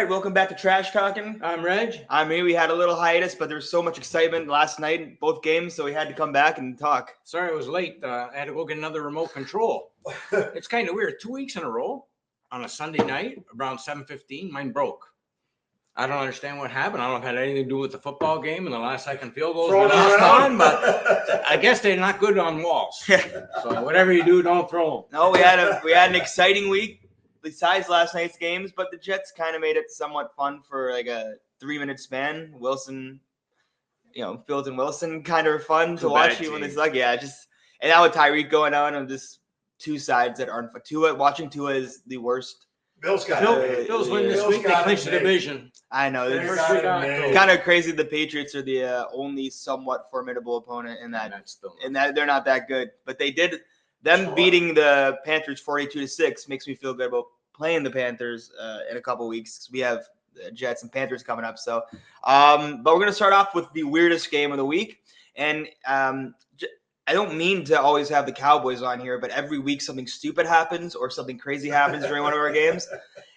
right, welcome back to Trash Talkin. I'm Reg. I mean, we had a little hiatus, but there was so much excitement last night in both games, so we had to come back and talk. Sorry it was late. I had to go get another remote control. It's kind of weird. 2 weeks in a row on a Sunday night around 7:15, mine broke. I don't understand what happened. I don't know if it had anything to do with the football game and the last second field goals were not on, but I guess they're not good on walls. So whatever you do, don't throw them. No, we had an exciting week besides last night's games, but the Jets kind of made it somewhat fun for like a 3-minute span. Wilson, Fields and Wilson, kind of fun to watch. When it's like, and now with Tyreek going on, and just two sides that aren't for Tua. Watching Tua is the worst. Bills win this week. They clinched the division. I know. It's kind of crazy. The Patriots are the only somewhat formidable opponent in that. And that they're not that good, but they did. Them beating the Panthers 42-6 makes me feel good about playing the Panthers in a couple weeks. We have the Jets and Panthers coming up. So, but we're gonna start off with the weirdest game of the week, and I don't mean to always have the Cowboys on here, but every week something stupid happens or something crazy happens during one of our games.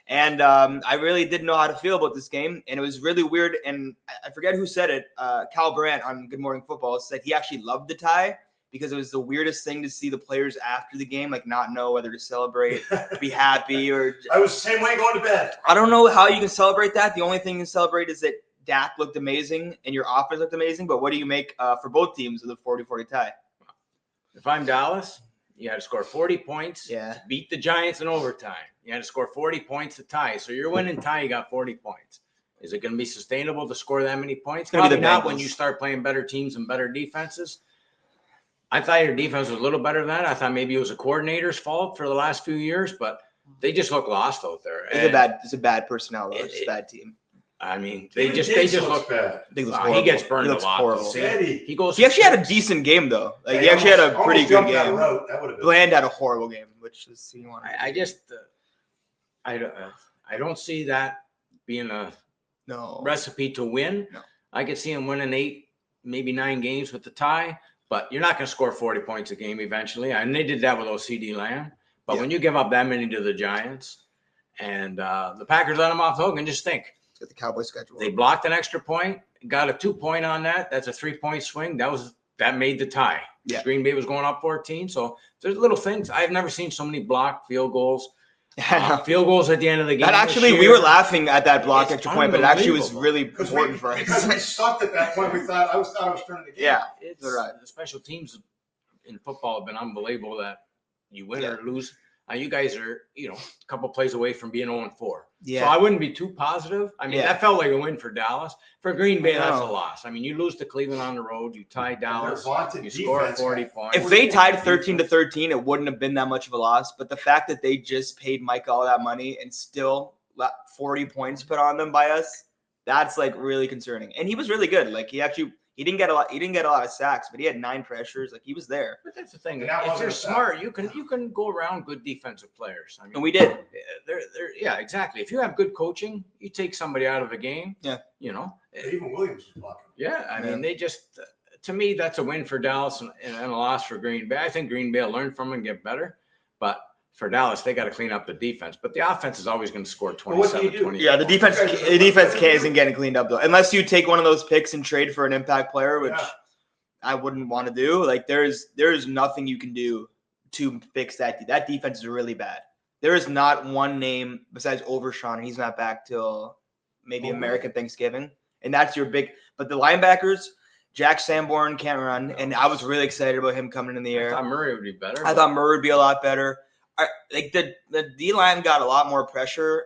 And I really didn't know how to feel about this game. And it was really weird. And I forget who said it. Cal Brandt on Good Morning Football said he actually loved the tie because it was the weirdest thing to see the players after the game, like not know whether to celebrate, be happy, or I was the same way going to bed. I don't know how you can celebrate that. The only thing you can celebrate is that Dak looked amazing and your offense looked amazing. But what do you make for both teams with a 40-40 tie? If I'm Dallas, you had to score 40 points to beat the Giants in overtime. You had to score 40 points to tie. So you're winning tie, you got 40 points. Is it going to be sustainable to score that many points? Probably not when you start playing better teams and better defenses. I thought your defense was a little better than that. I thought maybe it was a coordinator's fault for the last few years, but they just look lost out there. It's a bad personnel, though. It's a bad team. I mean, they just look bad. He gets burned a lot. Horrible. He actually had a decent game though. Like he actually had a pretty good game. Bland had a horrible game, which is I don't see that being a recipe to win. No. I could see him winning 8, maybe 9 games with the tie, but you're not going to score 40 points a game eventually. And they did that with OCD Lamb. But when you give up that many to the Giants and the Packers let them off the hook, and just think. The Cowboys schedule. They blocked an extra point, got a 2-point on that. That's a 3-point swing. That made the tie. Yeah. Green Bay was going up 14. So there's little things. I've never seen so many blocked field gols. Field goals at the end of the game. That actually, we were laughing at that block extra point, but it actually was really important for us. Because we sucked at that point. I was turning the game. Yeah, the special teams in football have been unbelievable. That you win or lose. You guys are, a couple plays away from being 0-4. Yeah. So I wouldn't be too positive. I mean, that felt like a win for Dallas. For Green Bay, that's a loss. I mean, you lose to Cleveland on the road. You tie Dallas. You score 40 points. If they tied 13-13, it wouldn't have been that much of a loss. But the fact that they just paid Mike all that money and still let 40 points put on them by us, that's like really concerning. And he was really good. Like he didn't get a lot of sacks, but he had 9 pressures. Like he was there. But that's the thing. If you're smart, you can go around good defensive players. I mean, and we did. Yeah, exactly. If you have good coaching, you take somebody out of a game. Yeah. Even Williams was blocking. Yeah, I mean, they just to me that's a win for Dallas and a loss for Green Bay. I think Green Bay will learn from it and get better, but for Dallas, they got to clean up the defense. But the offense is always going to score 27, 20. Yeah, the defense isn't getting cleaned up, though. Unless you take one of those picks and trade for an impact player, which I wouldn't want to do. Like, there's nothing you can do to fix that. That defense is really bad. There is not one name besides Overshawn, and he's not back till maybe American Thanksgiving. And that's your big – but the linebackers – Jack Sanborn can't run, and I was really excited about him coming in the air. I thought Murray would be better. I thought Murray would be a lot better. Like the D-line got a lot more pressure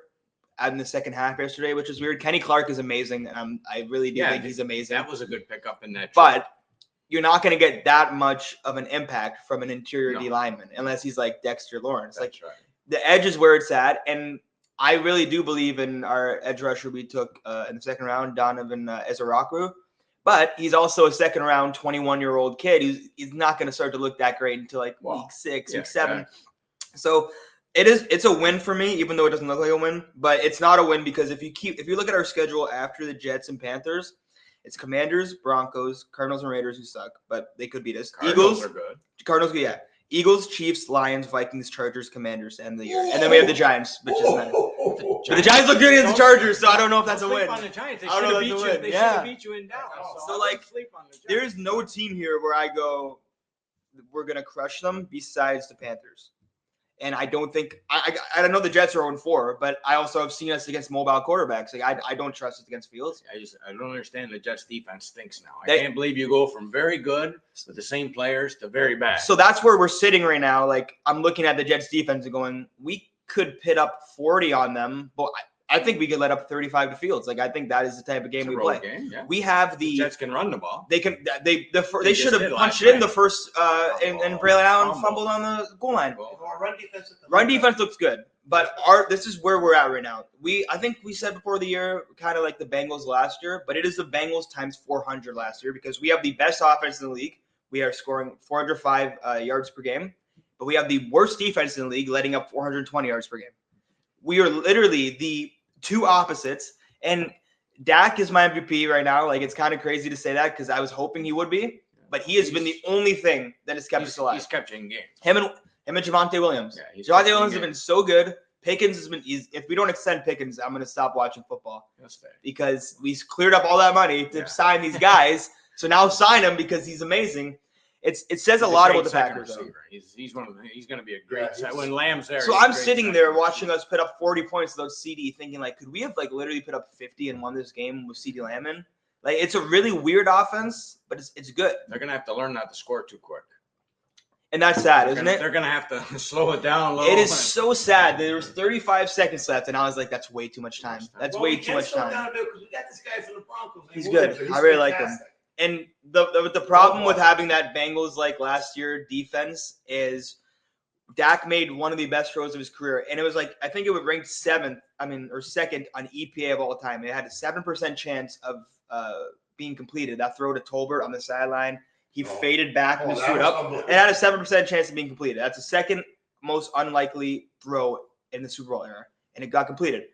in the second half yesterday, which is weird. Kenny Clark is amazing, and I really do think he's amazing. That was a good pickup in that. But you're not going to get that much of an impact from an interior D lineman unless he's like Dexter Lawrence. That's right. The edge is where it's at, and I really do believe in our edge rusher we took in the second round, Donovan Ezaraku. But he's also a second-round 21-year-old kid. He's not going to start to look that great until like week 6, week 7. Exactly. So it's a win for me, even though it doesn't look like a win. But it's not a win because if you look at our schedule after the Jets and Panthers, it's Commanders, Broncos, Cardinals, and Raiders who suck, but they could beat us. Cardinals are good. Cardinals, Eagles, Chiefs, Lions, Vikings, Chargers, Commanders to end the year. And then we have the Giants, which is nice. But the Giants look good against the Chargers, so I don't know if that's a win. On the Giants. They I don't know should if have that's a win. They should have beat you in Dallas. So like, there's no team here where I go, we're going to crush them besides the Panthers. And I don't think I know the Jets are 0-4, but I also have seen us against mobile quarterbacks. Like I don't trust us against Fields. I don't understand the Jets defense stinks now. I can't believe you go from very good with the same players to very bad. So that's where we're sitting right now. Like I'm looking at the Jets defense and going, we could pit up 40 on them, but I think we could let up 35 to Fields. Like I think that is the type of game we play. Game, yeah. We have the Jets can run the ball. They can. They should have punched it in the first. And Braylon Allen fumbled on the goal line. Run defense looks good, but this is where we're at right now. I think we said before the year, kind of like the Bengals last year, but it is the Bengals times 400 last year because we have the best offense in the league. We are scoring 405 yards per game, but we have the worst defense in the league, letting up 420 yards per game. We are literally the two opposites, and Dak is my MVP right now. Like, it's kind of crazy to say that because I was hoping he would be, but he has been the only thing that has kept us alive. He's kept you in games. Him and Javonte Williams. Yeah, Javonte Williams has been so good. Pickens has been. If we don't extend Pickens, I'm going to stop watching football. That's fair. Because we cleared up all that money to sign these guys. So now sign him because he's amazing. It says a lot about the Packers. He's going to be a great when Lamb's there. So I'm sitting there watching us put up 40 points without CD, thinking like, could we have like literally put up 50 and won this game with CD Lamb in? Like, it's a really weird offense, but it's good. They're going to have to learn not to score too quick. And that's sad, isn't it? They're going to have to slow it down a little. It is so sad. There was 35 seconds left, and I was like, that's way too much time. That's way too much time. We got this guy from the Broncos. He's good. I really like him. And the problem with having that Bengals like last year defense is Dak made one of the best throws of his career, and it was like I think it would rank second on EPA of all time. It had a 7% chance of being completed. That throw to Tolbert on the sideline, he faded back and screwed up. It had a 7% chance of being completed. That's the second most unlikely throw in the Super Bowl era, and it got completed.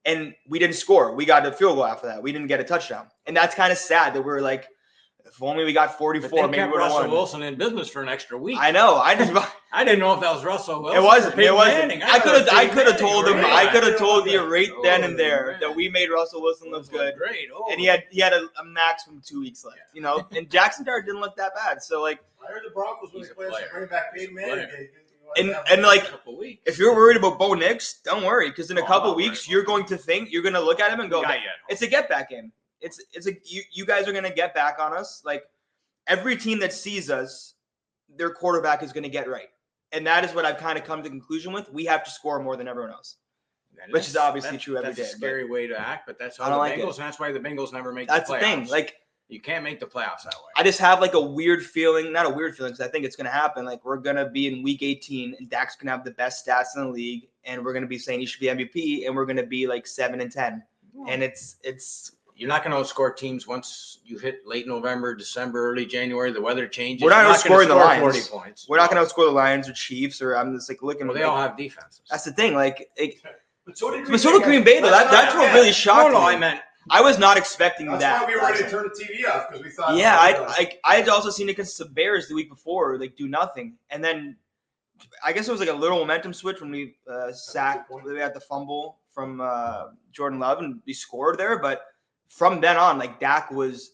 And we didn't score. We got a field goal after that. We didn't get a touchdown, and that's kind of sad that we're like. If only we got 44, maybe we're Russell Wilson in business for an extra week. I know. I didn't know if that was Russell Wilson. It wasn't. I could have told him. I could have told you right then and there that we made Russell Wilson look good. Great. And he had a maximum 2 weeks left. You know, and Jackson Dart didn't look that bad. So like, I heard the Broncos when they played bring back Peyton Manning. And like, if you're worried about Bo Nix, don't worry, because in a couple weeks you're going to look at him and go, it's a get back game. You guys are going to get back on us. Like, every team that sees us, their quarterback is going to get right. And that is what I've kind of come to the conclusion with. We have to score more than everyone else, which is obviously true every day. That's a scary way to act, but that's how the Bengals, and that's why the Bengals never make the playoffs. That's the thing. Like, you can't make the playoffs that way. I just have like a weird feeling, not a weird feeling, because I think it's going to happen. Like, we're going to be in week 18 and Dak's going to have the best stats in the league. And we're going to be saying he should be MVP, and we're going to be like 7-10. And it's, you're not going to outscore teams once you hit late November, December, early January. The weather changes. We're not outscoring the Lions. 40 points. We're not going to outscore the Lions or Chiefs, or I'm just like looking. Well, they all have defenses. That's the thing. Like, but so did Green Bay, though. That's what really shocked me. I was not expecting that. That's why we were ready to turn the TV off because we thought. Yeah, I had also seen it against the Bears the week before, like do nothing, and then I guess it was like a little momentum switch when we sacked. We had the fumble from Jordan Love, and we scored there, but. From then on, like Dak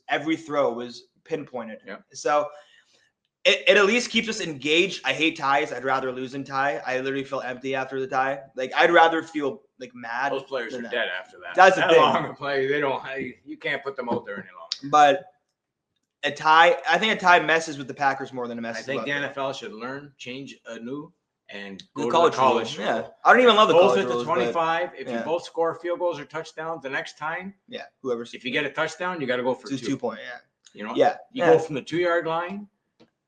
every throw was pinpointed. Yeah. So it at least keeps us engaged. I hate ties. I'd rather lose than tie. I literally feel empty after the tie. Like, I'd rather feel like mad. Those players are dead after that. That's the thing. Long a play, you can't put them out there any longer. But I think a tie messes with the Packers more than it messes. I think the NFL should change anew. And go to the college. Yeah. I don't even love the college rules. Both at the 25. If you both score field goals or touchdowns the next time. Yeah. If you get a touchdown, you got to go for 2 point. Yeah. You know? Yeah. You go from the 2-yard line.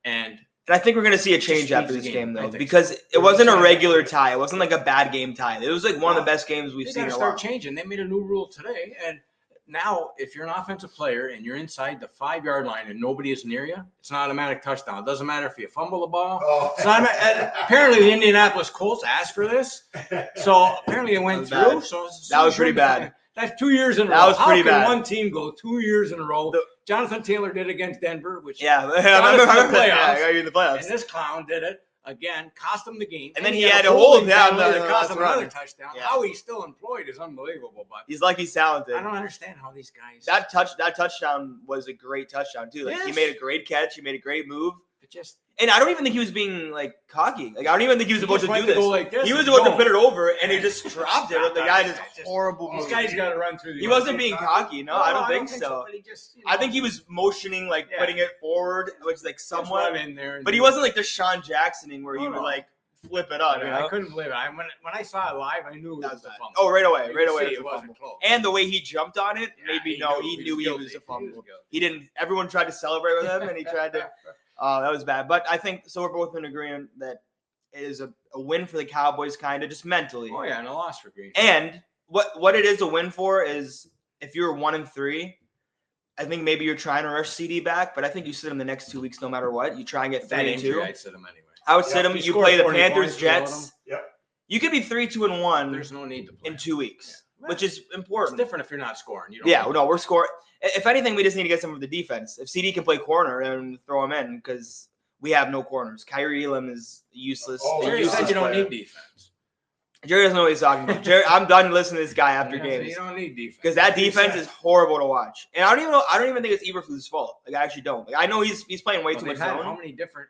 And I think we're going to see a change after this game, though, because it wasn't a regular tie. It wasn't like a bad game tie. It was like one of the best games we've seen in a while. They start changing. They made a new rule today. And now, if you're an offensive player and you're inside the 5-yard line and nobody is near you, it's an automatic touchdown. It doesn't matter if you fumble the ball. It's not, apparently, the Indianapolis Colts asked for this, so apparently it went through. So that was pretty bad. That's 2 years in a row. That was pretty bad. How can one team go 2 years in a row? Jonathan Taylor did against Denver, which I remember that. Yeah, in the playoffs. And this clown did it again, cost him the game. And then he had to hold down that the cost him another run. touchdown. Yeah. How he's still employed is unbelievable. But he's talented. I don't understand how these guys. That touchdown was a great touchdown too. Like he made a great catch. He made a great move. And I don't even think he was being like cocky. Like I don't even think he was supposed to do this. He was supposed to put it over, and he just dropped it. The guy just horrible move. This guy's got to run through. He wasn't being cocky. No, I don't think so. But he just, I think he was motioning, like putting it forward, which like somewhat in there. But he wasn't like the Sean Jacksoning where he would like flip it up. I couldn't believe it. When I saw it live, I knew it was a fumble. Oh, right away. It wasn't close. And the way he jumped on it made me know he knew he was a fumble. He didn't. Everyone tried to celebrate with him, and he tried to. That was bad. But I think so. We're both in agreement that it is a win for the Cowboys, kind of just mentally. Oh yeah, and a loss for Green. And what it is a win for is if you're 1-3, I think maybe you're trying to rush CD back, but I think you sit him the next 2 weeks no matter what. You try and get 3-2. I'd sit him anyway. I would sit him. You play the Panthers, Jets. Yep. You could be 3-2-1. There's no need to play in 2 weeks, which is It's important. different if you're not scoring. We're scoring. If anything, we just need to get some of the defense. If CD can play corner, and throw him in because we have no corners. Kyrie Elam is useless. Jerry said you don't need defense. Jerry doesn't know what he's talking about. Jerry, I'm done listening to this guy after games. You don't need defense because that defense is horrible to watch. And I don't even think it's Eberflus' fault. Like I actually don't. Like I know he's playing way too much zone. How many different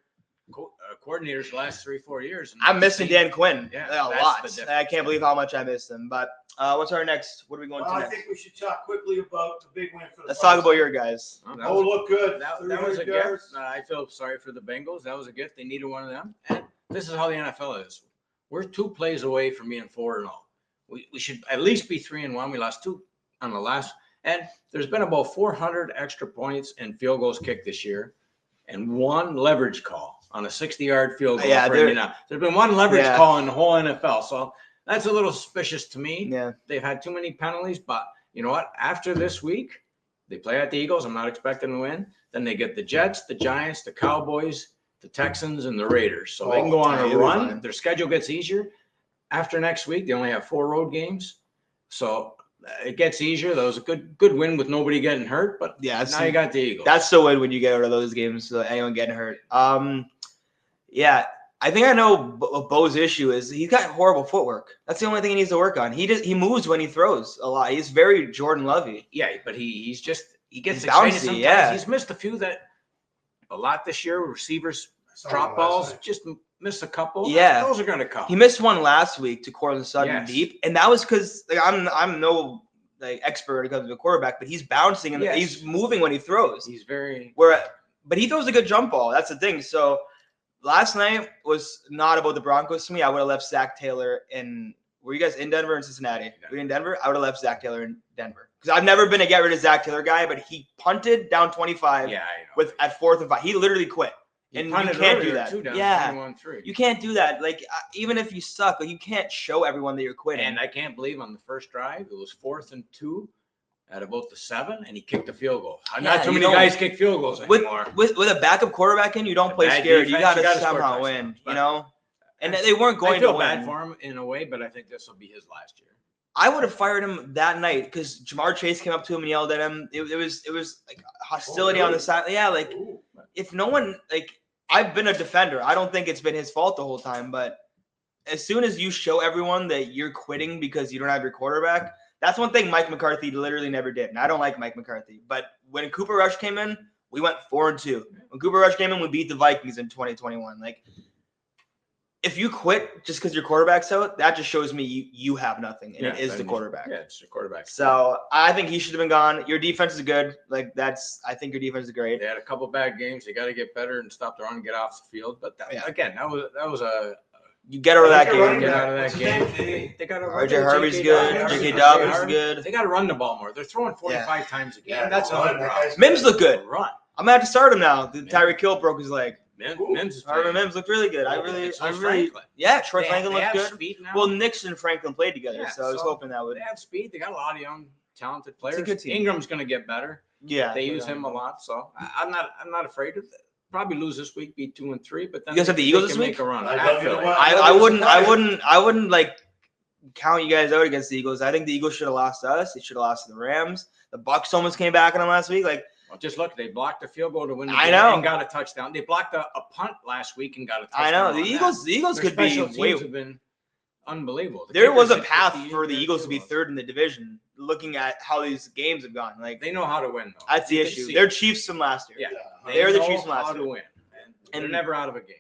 coordinators the last 3-4 years? I'm missing Dan Quinn a lot. I can't believe how much I missed him. But what's our next? What are we going to next? I think we should talk quickly about the big win for the Let's talk about your guys. Look good. That was a gift. I feel sorry for the Bengals. That was a gift. They needed one of them. And this is how the NFL is. We're 2 plays away from being 4-0. We should at least be 3-1. We lost 2 on the last. And there's been about 400 extra points and field goals kicked this year, and 1 leverage call on a 60-yard field goal. There's been 1 leverage call in the whole NFL. So that's a little suspicious to me. Yeah. They've had too many penalties, but you know what? After this week, they play at the Eagles. I'm not expecting to win. Then they get the Jets, the Giants, the Cowboys, the Texans, and the Raiders. So they can go on a run. Fine. Their schedule gets easier. After next week, they only have 4 road games. So it gets easier. That was a good win with nobody getting hurt. But now you got the Eagles. That's the win when you get out of those games. So anyone getting hurt. I think I know Bo's issue is he's got horrible footwork. That's the only thing he needs to work on. He moves when he throws a lot. He's very Jordan Lovey. Yeah, but he gets excited bouncy. Sometimes. Yeah, he's missed a few a lot this year. Receivers drop balls, just miss a couple. Yeah, those are going to come. He missed one last week to Cortland Sutton deep, and that was because I'm no expert when it comes to the quarterback, but he's bouncing and he's moving when he throws. He's very but he throws a good jump ball. That's the thing. So last night was not about the Broncos to me. I would have left Zach Taylor in. Were you guys in Denver and Cincinnati? Were you in Denver? I would have left Zach Taylor in Denver because I've never been a get rid of Zach Taylor guy, but he punted down 25 at 4th and 5. He literally quit. And you can't do that. You can't do that. Like, even if you suck, you can't show everyone that you're quitting. And I can't believe on the first drive, it was 4th and 2 at about the 7, and he kicked a field goal. Not too many guys kick field goals anymore. With a backup quarterback in, you don't play scared. You got to somehow win, you know? And they weren't going to win. I feel bad for him in a way, but I think this will be his last year. I would have fired him that night because Jamar Chase came up to him and yelled at him. It was like hostility on the side. Yeah, like if no one I've been a defender. I don't think it's been his fault the whole time, but as soon as you show everyone that you're quitting because you don't have your quarterback, that's one thing Mike McCarthy literally never did. And I don't like Mike McCarthy, but when Cooper Rush came in, we went 4-2. When Cooper Rush came in, we beat the Vikings in 2021. Like, if you quit just because your quarterback's out, that just shows me you have nothing, and it is the quarterback. Yeah, it's your quarterback. So I think he should have been gone. Your defense is good. I think your defense is great. They had a couple bad games. They got to get better and stop the run and get off the field. But that was a. You get out of that game. Get out of that game. They got to. RJ Harvey's good. J.K. Dobbins is good. They got to run the ball more. They're throwing 45 times a game. Yeah, that's another problem. Mims look good. Run. I'm gonna have to start him now. Tyreek Hill broke his leg. Mims looked really good. Troy Franklin looked good. Well, Nix and Franklin played together, so I was hoping that would. They have speed. They got a lot of young, talented players. It's a good team. Ingram's going to get better. Yeah, they use him a lot, so I'm not afraid of it. Probably lose this week, be 2-3, but then you guys have the Eagles this week. Make a run. I wouldn't count you guys out against the Eagles. I think the Eagles should have lost to us. They should have lost to the Rams. The Bucs almost came back on them last week. Just look, they blocked a field goal to win the I game know. and got a touchdown. They blocked a punt last week and got a touchdown. I know. on The Eagles Their could be special way. teams have been unbelievable. The There was a kickers hit path 50 for the yard Eagles to be field goals. third in the division, looking at how these games have gone. Like They know how to win, though. that's the You can issue. see They're it. Chiefs from last year. Yeah, They're the know Chiefs from last how year. to win, and they're And- never out of a game.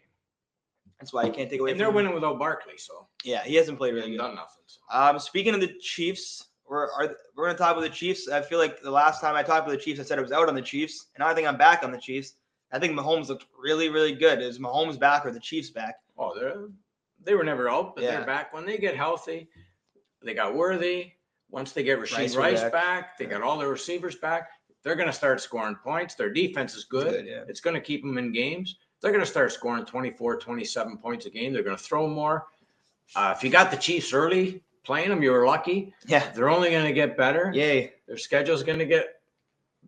That's why you can't take away. And they're from winning without Barkley, so Yeah, he hasn't played they really haven't good. done nothing. So. Speaking of the Chiefs, we're going to talk about the Chiefs. I feel like the last time I talked about the Chiefs, I said I was out on the Chiefs, and now I think I'm back on the Chiefs. I think Mahomes looked really, really good. Is Mahomes back or the Chiefs back? Oh, they were never out, but Yeah. they're back when they get healthy. They got Worthy. Once they get Rasheed Rice Rice back, they Yeah. got all their receivers back. They're going to start scoring points. Their defense is good. Yeah. It's going to keep them in games. They're going to start scoring 24, 27 points a game. They're going to throw more. If you got the Chiefs early playing them, you were lucky. Yeah. They're only going to get better. Yay. Their schedule is going to get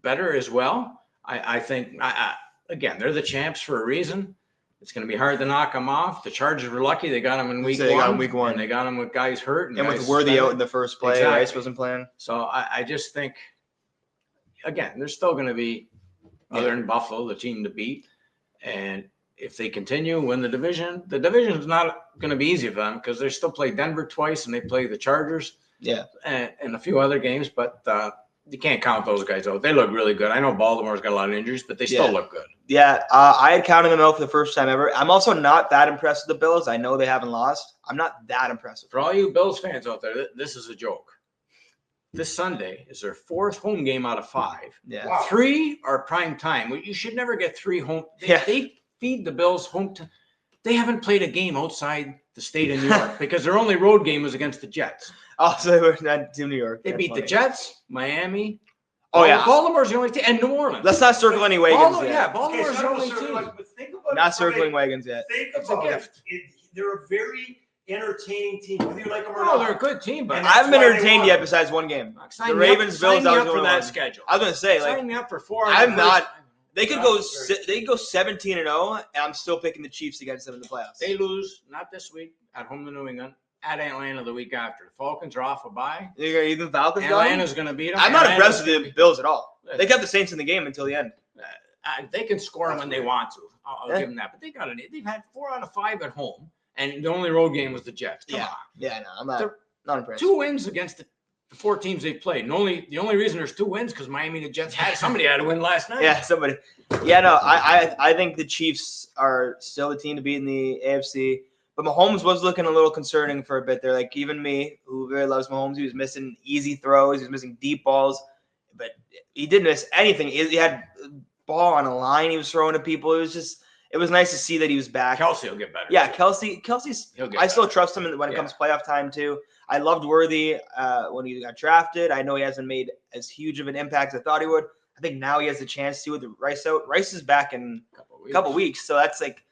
better as well. I think, again, they're the champs for a reason. It's going to be hard to knock them off. The Chargers were lucky. They got them in week So they got one. them week one. And they got them with guys hurt. And guys with Worthy suspended. out in the first play, Exactly. Rice wasn't playing. So I just think, again, they're still going to be, other than Buffalo, the team to beat. And if they continue, win the division is not going to be easy for them because they still play Denver twice and they play the Chargers. Yeah. And a few other games, but you can't count those guys out. They look really good. I know Baltimore's got a lot of injuries, but they still look good. Yeah, I had counted them out for the first time ever. I'm also not that impressed with the Bills. I know they haven't lost. I'm not that impressed with For all you Bills fans out there, this is a joke. This Sunday is their 4th home game out of 5. Yeah. Wow. 3 are prime time. You should never get 3 home. Yeah. They feed the Bills home. They haven't played a game outside the state of New York because their only road game was against the Jets. Oh, so they were not to New York. They That's beat funny. the Jets, Miami. Oh, yeah. Baltimore's the only team, and New Orleans. Let's not circle any wagons yet. Baltimore's the only Think team. about Not it. circling wagons yet. Think It's a about gift. it. They're a very entertaining team, whether you like them or Oh, not. they're a good team, but And I haven't been that's why they entertained won. yet besides one game. sign The me up- Ravens, sign Bills, me I was up the for only that one. schedule. I was going to say, like, Sign me up for 4. I'm not- they could go That's they could go 17-0, and I'm still picking the Chiefs against them in the playoffs. They lose, not this week, at home to New England, at Atlanta the week after. The Falcons are off a bye. Even Falcons got them? Atlanta's going to beat them. I'm not Atlanta's impressed with the Bills at all. They kept the Saints in the game until the end. They can score them when they want to. I'll Yeah. give them that. But they've had 4 out of 5 at home, and the only road game was the Jets. Come on. Yeah, no, I'm They're- not impressed. 2 wins against the 4 teams they've played. And the only reason there's 2 wins because Miami and the Jets somebody had to win last night. Yeah, somebody. Yeah, no, I think the Chiefs are still the team to beat in the AFC. But Mahomes was looking a little concerning for a bit there. Like even me, who very loves Mahomes, he was missing easy throws, he was missing deep balls, but he didn't miss anything. He had ball on a line he was throwing to people. It was nice to see that he was back. Kelsey will get better. Yeah, too. Kelsey's. He'll get I still better. trust him when it comes playoff time too. I loved Worthy when he got drafted. I know he hasn't made as huge of an impact as I thought he would. I think now he has the chance to with the Rice out. Rice is back in a couple weeks, so that's like,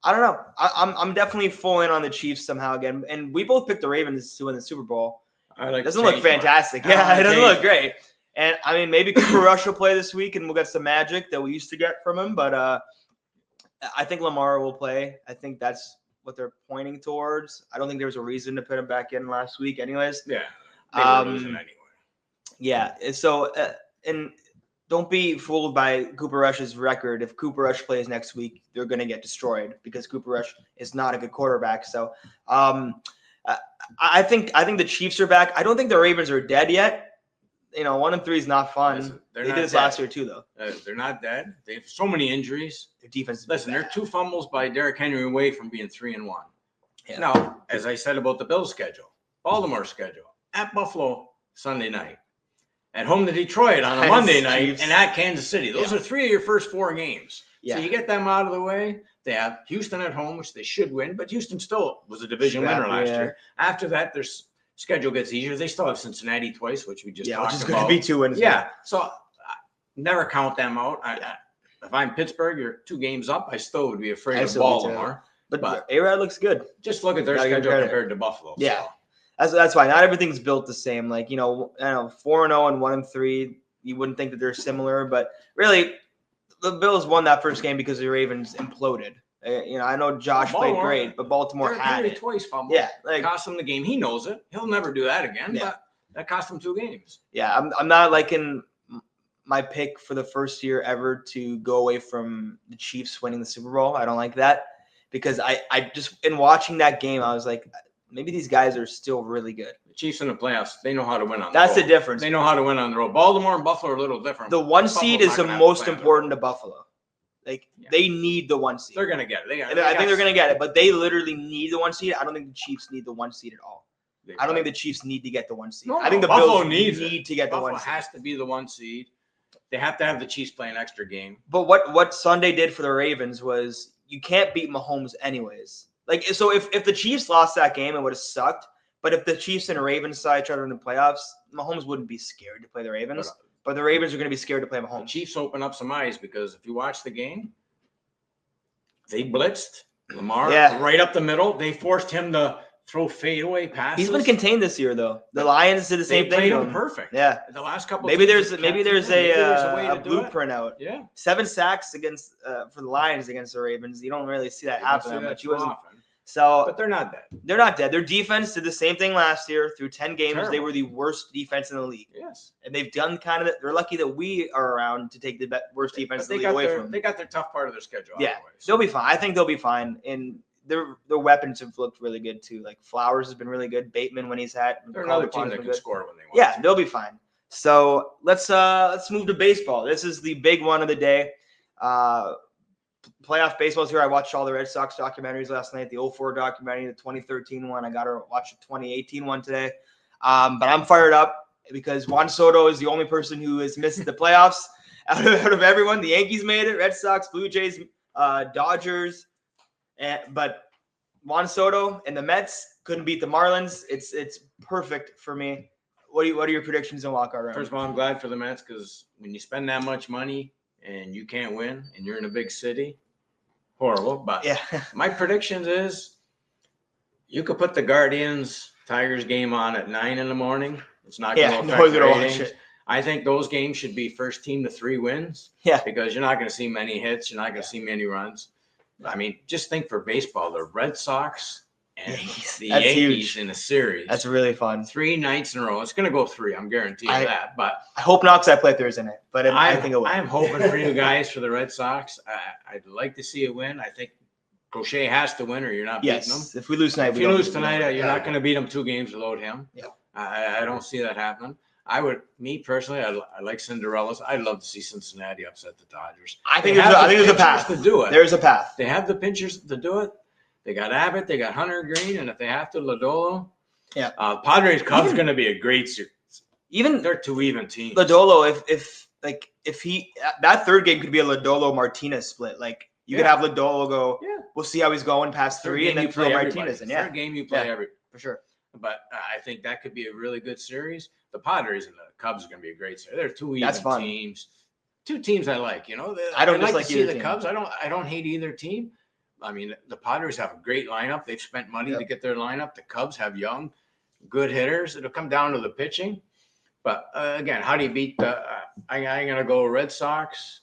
I don't know. I'm definitely full in on the Chiefs somehow again, and we both picked the Ravens to win the Super Bowl. It Doesn't look fantastic. Yeah, it doesn't look great. And I mean, maybe Cooper Rush will play this week, and we'll get some magic that we used to get from him. But I think Lamar will play. I think that's what they're pointing towards. I don't think there was a reason to put him back in last week, anyways. Yeah. They were losing anyway. Yeah. So, and don't be fooled by Cooper Rush's record. If Cooper Rush plays next week, they're going to get destroyed because Cooper Rush is not a good quarterback. So, I think the Chiefs are back. I don't think the Ravens are dead yet. 1-3 is not fun. Listen, They did this last year too, though. They're not dead. They have so many injuries. Their defense is Listen, they're 2 fumbles by Derrick Henry away from being 3-1. Yeah. Now, as I said about the Bills schedule, Baltimore schedule, at Buffalo Sunday night, at home to Detroit on a Monday night, Chiefs. and at Kansas City. Those are 3 of your first 4 games. Yeah. So you get them out of the way. They have Houston at home, which they should win, but Houston still was a division winner last year. After that, their schedule gets easier. They still have Cincinnati twice, which we just talked which is about. going to be 2 wins. Yeah, so never count them out. If I'm Pittsburgh, you're 2 games up. I still would be afraid of Baltimore. But A-Rod looks good. Just look at their Gotta give schedule credit. compared to Buffalo. Yeah. So. That's why not everything's built the same. Like, 4-0 and 1-3, you wouldn't think that they're similar, but really the Bills won that first game because the Ravens imploded. I know Josh played great, but Baltimore had it. Twice fumbled. Yeah, like, cost him the game. He knows it. He'll never do that again. Yeah. But that cost him 2 games. yeah, I'm not liking my pick for the first year ever to go away from the Chiefs winning the Super Bowl. I don't like that because I just, in watching that game, I was like, maybe these guys are still really good. The Chiefs in the playoffs, they know how to win on the road. That's the difference. They know how to win on the road. Baltimore and Buffalo are a little different. The 1 seed is the most important to Buffalo. Like, they need the 1 seed. They're going to get it. I think they're going to get it, but they literally need the 1 seed. I don't think the Chiefs need the 1 seed at all. I don't think the Chiefs need to get the 1 seed. No, I think the Buffalo Bills need to get the 1 seed. Buffalo has to be the 1 seed. They have to have the Chiefs play an extra game. But what Sunday did for the Ravens was you can't beat Mahomes anyways. Like, so if the Chiefs lost that game, it would have sucked. But if the Chiefs and the Ravens saw each other in the playoffs, Mahomes wouldn't be scared to play the Ravens. But the Ravens are going to be scared to play Mahomes. The Chiefs open up some eyes because if you watch the game, they blitzed Lamar right up the middle. They forced him to throw fadeaway passes. He's been contained this year, though. The Lions did the same thing. They played him perfect. Yeah. The last couple. Maybe there's a blueprint out. Yeah. 7 sacks against for the Lions against the Ravens. You don't really see that happen. But but they're not dead. They're not dead. Their defense did the same thing last year. Through 10 games, They were the worst defense in the league. Yes. And they've done kind of. They're lucky that we are around to take the worst defense in the league away from them. They got their tough part of their schedule. Yeah, they'll be fine. I think they'll be fine. And their weapons have looked really good too. Like Flowers has been really good. Bateman when he's had. They're another team that can score when they want. Yeah, they'll be fine. So let's move to baseball. This is the big one of the day. Playoff baseball's here. I watched all the Red Sox documentaries last night. The 04 documentary, the 2013 one. I got to watch the 2018 one today. But I'm fired up because Juan Soto is the only person who has missed the playoffs out of everyone. The Yankees made it. Red Sox, Blue Jays, Dodgers. But Juan Soto and the Mets couldn't beat the Marlins. It's perfect for me. What are your predictions in wild card round? First of all, I'm glad for the Mets because when you spend that much money and you can't win and you're in a big city, horrible. But my predictions is you could put the Guardians Tigers game on at 9 a.m. It's not going to affect the ratings. I think those games should be first team to 3 wins. Yeah, because you're not going to see many hits. You're not going to see many runs. I mean, just think for baseball, the Red Sox and the Yankees in a series. That's really fun. 3 nights in a row. It's going to go 3. I'm guaranteeing that. But I hope not because I play Thursday night. But I think it will. I'm hoping for you guys for the Red Sox. I'd like to see a win. I think Crochet has to win or you're not beating them. If we lose tonight, if you lose tonight, you're not going to beat them 2 games without him. Yeah. I don't see that happening. Me personally, I like Cinderella's. I'd love to see Cincinnati upset the Dodgers. I think there's a path to do it. There's a path. They have the pitchers to do it. They got Abbott. They got Hunter Green, and if they have to, Lodolo. Yeah. Padres Cubs is going to be a great series. Even they're 2 even teams. Lodolo, if he that third game could be a Lodolo Martinez split. Like you could have Lodolo go. Yeah. We'll see how he's going past 3, and then throw Martinez in. Yeah. Third game you play for sure. But I think that could be a really good series. The Padres and the Cubs are going to be a great series. They're 2 even teams. 2 teams I like. You know, I don't like to see the Cubs. I don't hate either team. I mean, the Padres have a great lineup. They've spent money to get their lineup. The Cubs have young, good hitters. It'll come down to the pitching. But again, how do you beat the? I'm going to go Red Sox,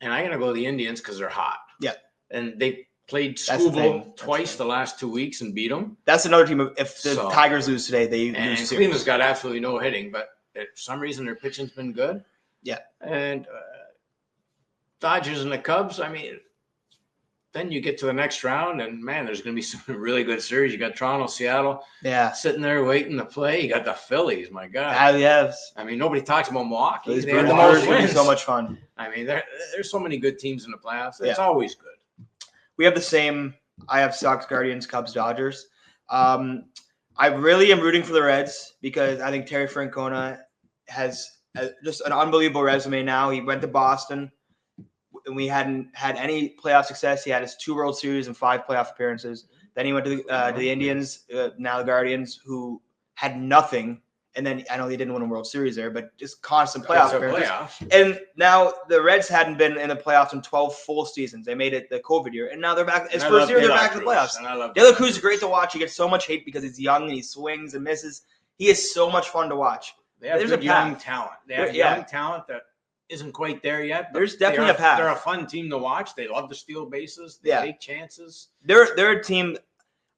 and I'm going to go the Indians because they're hot. Yeah, and they played Scooble twice the last 2 weeks and beat them. That's another team. If the Tigers lose today, they lose. Cleveland's got absolutely no hitting, but for some reason their pitching's been good. Yeah, and Dodgers and the Cubs. I mean, then you get to the next round, and man, there's going to be some really good series. You got Toronto, Seattle, sitting there waiting to play. You got the Phillies. My God, yes. I mean, nobody talks about Milwaukee. They have the most wins. So much fun. I mean, there's so many good teams in the playoffs. It's always good. We have the same. I have Sox, Guardians, Cubs, Dodgers. I really am rooting for the Reds because I think Terry Francona has just an unbelievable resume now. He went to Boston, and we hadn't had any playoff success. He had his 2 World Series and 5 playoff appearances. Then he went to the Indians, now the Guardians, who had nothing. And then I know they didn't win a World Series there, but just constant playoff appearances. And now the Reds hadn't been in the playoffs in 12 full seasons. They made it the COVID year, and now they're back. His first year, they're back in the playoffs. De La Cruz is great to watch. He gets so much hate because he's young and he swings and misses. He is so much fun to watch. They have good young talent. They have young talent that isn't quite there yet. There's definitely a path. They're a fun team to watch. They love to steal bases. They take chances. They're a team.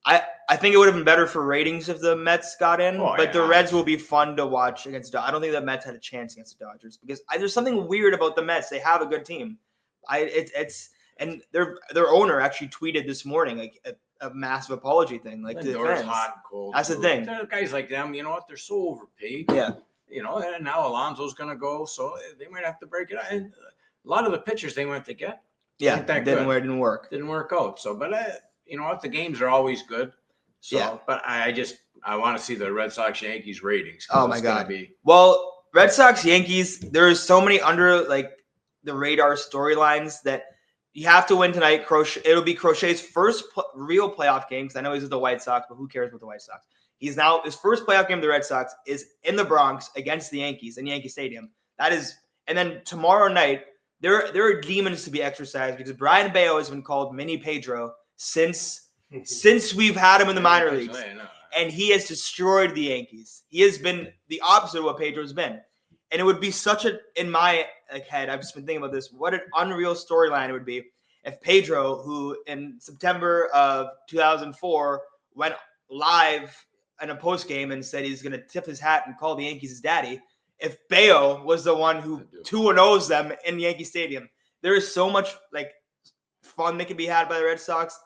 I think it would have been better for ratings if the Mets got in, but the Reds will be fun to watch against. I don't think the Mets had a chance against the Dodgers because there's something weird about the Mets. They have a good team. And their owner actually tweeted this morning like a massive apology thing, like to the fans. Hot and cold. That's the thing. Guys like them, you know what? They're so overpaid. Yeah. You know, and now Alonso's going to go, so they might have to break it up. And a lot of the pitchers they went to get, didn't work. Didn't work out. So, but you know what? The games are always good. So, but I want to see the Red Sox Yankees ratings. Oh my God. Well, Red Sox Yankees, there's so many under like the radar storylines that you have to win tonight. It'll be Crochet's first real playoff game because I know he's with the White Sox, but who cares with the White Sox? His first playoff game of the Red Sox is in the Bronx against the Yankees in Yankee Stadium. And then tomorrow night there are demons to be exercised because Brian Bayo has been called Mini Pedro since we've had him in the minor leagues, and he has destroyed the Yankees. He has been the opposite of what Pedro's been, and it would be in my head, I've just been thinking about this. What an unreal storyline it would be if Pedro, who in September of 2004 went live in a post game and said he's going to tip his hat and call the Yankees his daddy, if Bayo was the one who 2-0s them in Yankee Stadium. There is so much like fun that can be had by the Red Sox.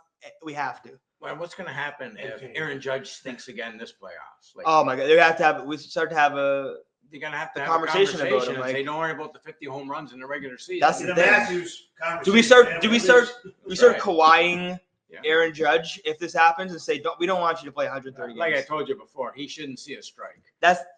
We have to. Well, what's going to happen if Aaron Judge stinks again this playoffs? Like, oh my God, we start to have a. You're gonna have to have a conversation about him. And like, say, don't worry about the 50 home runs in the regular season. That's the thing. Do we start Kawhiing Aaron Judge if this happens and say we don't want you to play 130 games? Like I told you before, he shouldn't see a strike.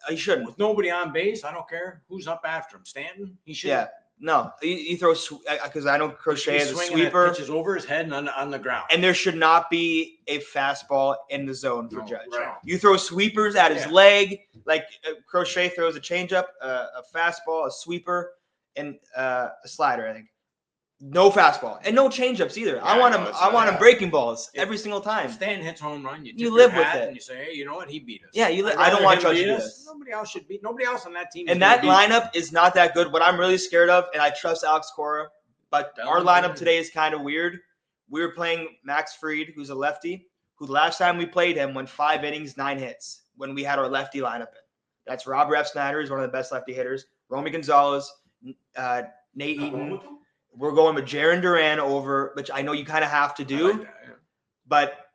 He shouldn't. With nobody on base, I don't care who's up after him. Stanton, he should. Yeah. No, he throws because I know Crochet is a sweeper. Pitches over his head and on the ground. And there should not be a fastball in the zone for Judge. Right. You throw sweepers at his leg, like Crochet throws a changeup, a fastball, a sweeper, and a slider. I think no fastball and no changeups either. Yeah, I want him breaking balls every single time. If Stan hits home run, you live with it, and you say, hey, you know what? He beat us. Yeah, I don't want Judge to do this. Nobody else should beat. Nobody else on that team. And that lineup is not that good. What I'm really scared of, and I trust Alex Cora, but our lineup today is kind of weird. We were playing Max Fried, who's a lefty, who the last time we played him went 5 innings, 9 hits when we had our lefty lineup in. That's Rob Refsnyder, who's one of the best lefty hitters. Romy Gonzalez, Nate Eaton. We're going with Jaron Duran over, which I know you kind of have to do, like that, but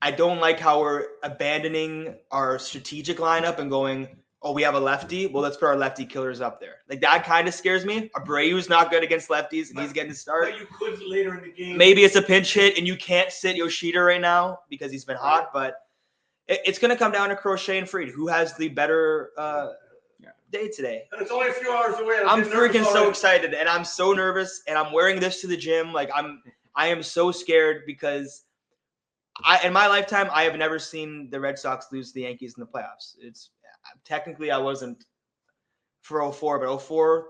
I don't like how we're abandoning our strategic lineup and going, oh, we have a lefty. Well, let's put our lefty killers up there. Like that kind of scares me. Abreu's not good against lefties, and he's getting to start. But you could later in the game. Maybe it's a pinch hit, and you can't sit Yoshida right now because he's been hot. But it's going to come down to Crochet and Fried, who has the better day today. And it's only a few hours away. I'm freaking so excited, and I'm so nervous, and I'm wearing this to the gym. Like I am so scared because in my lifetime I have never seen the Red Sox lose to the Yankees in the playoffs. It's technically I wasn't for 04, but 04,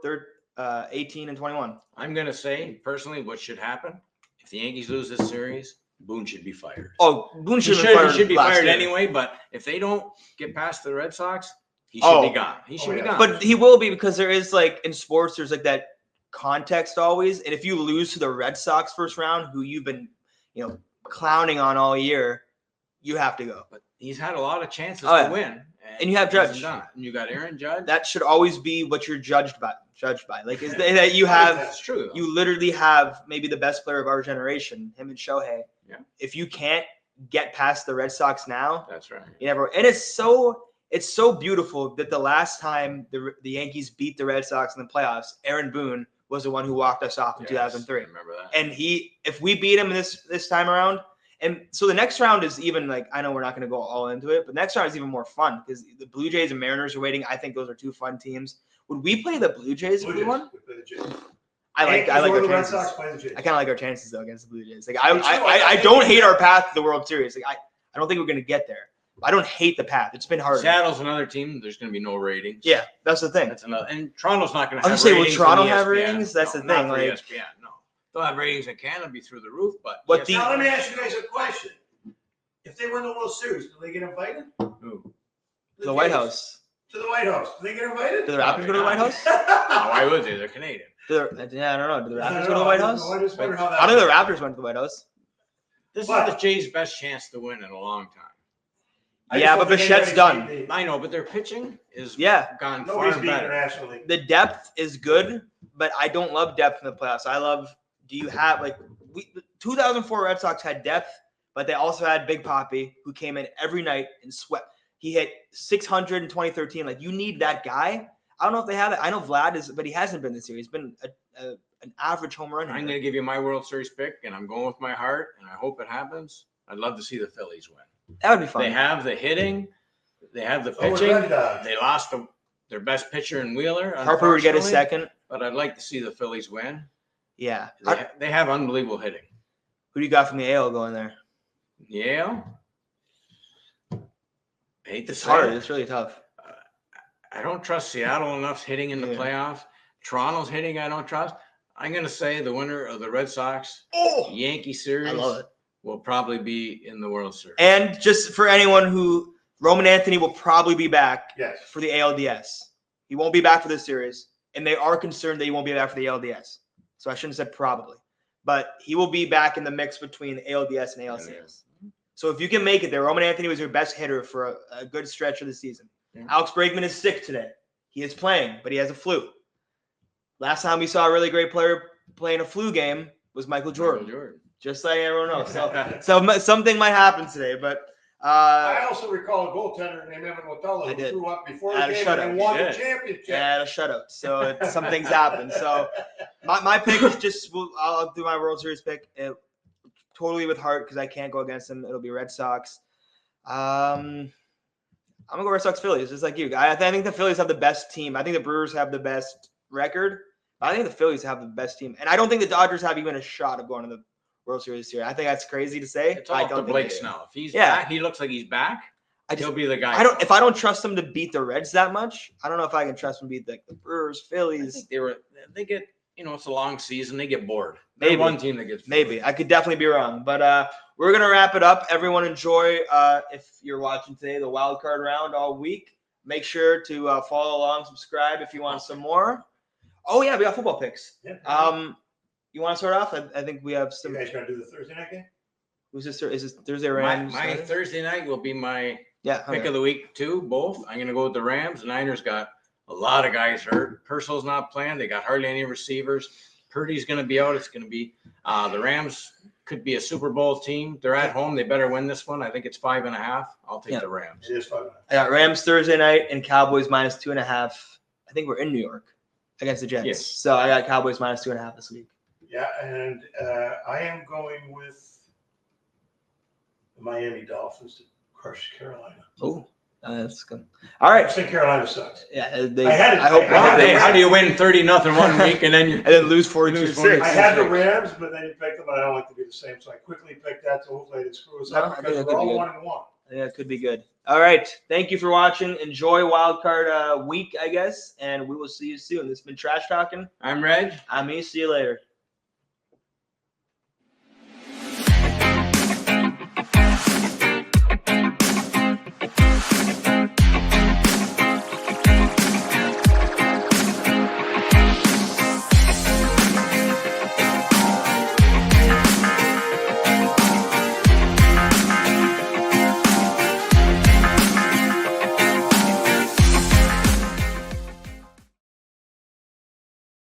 18 and 21. I'm gonna say personally, what should happen if the Yankees lose this series? Boone should be fired. Oh, Boone should be fired anyway. But if they don't get past the Red Sox, he should be gone. He should be gone. But he will be because there is like in sports, there's like that context always. And if you lose to the Red Sox first round, who you've been, clowning on all year, you have to go. But he's had a lot of chances to win. And you have Judge. And you got Aaron Judge. That should always be what you're judged by. Like is that you have. That's true. You literally have maybe the best player of our generation, him and Shohei. Yeah. If you can't get past the Red Sox now, that's right. You never. And it's so beautiful that the last time the Yankees beat the Red Sox in the playoffs, Aaron Boone was the one who walked us off in 2003. I remember that. And if we beat him this time around, and so the next round is even like, I know we're not going to go all into it, but next round is even more fun because the Blue Jays and Mariners are waiting. I think those are two fun teams. Would we play the Blue Jays if we won? We play the Jays. I like our chances. I kind of like our chances though against the Blue Jays. Like I don't hate our path to the World Series. Like I don't think we're going to get there. I don't hate the path. It's been hard. Seattle's another team. There's going to be no ratings. Yeah, that's the thing. That's another. And Toronto's not going to have ratings. Will Toronto have ratings? That's the thing. Not for like ESPN, no. They'll have ratings in Canada, be through the roof. But now let me ask you guys a question. If they win the World Series, do they get invited? Who? The White House. To the White House. Do they get invited? Do the Raptors go to the White House? No, why would they? They're Canadian. I don't know. Do the Raptors go to the White House? I just wonder how that. I don't think the Raptors went to the White House. This is the Jays' best chance to win in a long time. Yeah, but Bichette's done. I know, but their pitching is gone Nobody's far beating better. nationally. The depth is good, but I don't love depth in the playoffs. I love. Do you have the 2004 Red Sox had depth, but they also had Big Papi, who came in every night and swept. He hit 600 in 2013. Like, you need that guy. I don't know if they have it. I know Vlad is, but he hasn't been this year. He's been an average home run. I'm going to give you my World Series pick, and I'm going with my heart, and I hope it happens. I'd love to see the Phillies win. That would be fun. They have the hitting. They have the pitching. They lost their best pitcher in Wheeler. Harper would get a second. But I'd like to see the Phillies win. Yeah. They have unbelievable hitting. Who do you got from the AL going there? Yale? I hate to it's say hard. it. It's really tough. I don't trust Seattle enough hitting in the playoffs. Toronto's hitting I don't trust. I'm going to say the winner of the Red Sox Yankee series will probably be in the World Series. And just for anyone who Roman Anthony will probably be back for the ALDS. He won't be back for this series, and they are concerned that he won't be back for the ALDS. So I shouldn't have said probably. But he will be back in the mix between ALDS and ALCS. So if you can make it there, Roman Anthony was your best hitter for a good stretch of the season. Yeah. Alex Bregman is sick today. He is playing, but he has a flu. Last time we saw a really great player playing a flu game was Michael Jordan. Just like everyone else. So something might happen today, but I also recall a goaltender named Evan Motella who threw up before the game and won the championship. Yeah, a shutout. So some things happen. So my pick is just I'll do my World Series pick totally with heart because I can't go against them. It'll be Red Sox. I'm gonna go Red Sox Phillies, just like you. I think the Phillies have the best team. I think the Brewers have the best record. But I think the Phillies have the best team, and I don't think the Dodgers have even a shot of going to the World Series this year. I think that's crazy to say. It's all up to Blake Snell. If he's back, he looks like he's back. He'll be the guy. If I don't trust them to beat the Reds that much, I don't know if I can trust them to beat the Brewers, Phillies. I think they get, it's a long season. They get bored. Maybe one team that gets bored. Maybe. I could definitely be wrong. But we're going to wrap it up. Everyone enjoy, if you're watching today, the wild card round all week. Make sure to follow along, subscribe if you want some more. Oh, yeah, we got football picks. Yeah. You want to start off? I think we have some. You guys going to do the Thursday night game? Who's this? Is this Thursday Rams? My Thursday night will be my pick of the week, too, both. I'm going to go with the Rams. The Niners got a lot of guys hurt. Purcell's not playing. They got hardly any receivers. Purdy's going to be out. It's going to be the Rams could be a Super Bowl team. They're at home. They better win this one. I think it's 5.5. I'll take the Rams. It is 5.5. I got Rams Thursday night and Cowboys minus 2.5. I think we're in New York against the Jets. Yes. So I got Cowboys minus 2.5 this week. Yeah, and I am going with the Miami Dolphins to crush Carolina. Oh, that's good. All right. I think Carolina sucks. Yeah, I hope. How do you win 30-0 one week and then lose 42-6? I had the Rams, but then you picked them, but I don't like to be the same, so I quickly picked that. So hopefully they screw us up because we're all 1-1. Yeah, it could be good. All right. Thank you for watching. Enjoy Wild Card week, I guess, and we will see you soon. This has been Trash Talking. I'm Reg. I'm me. See you later.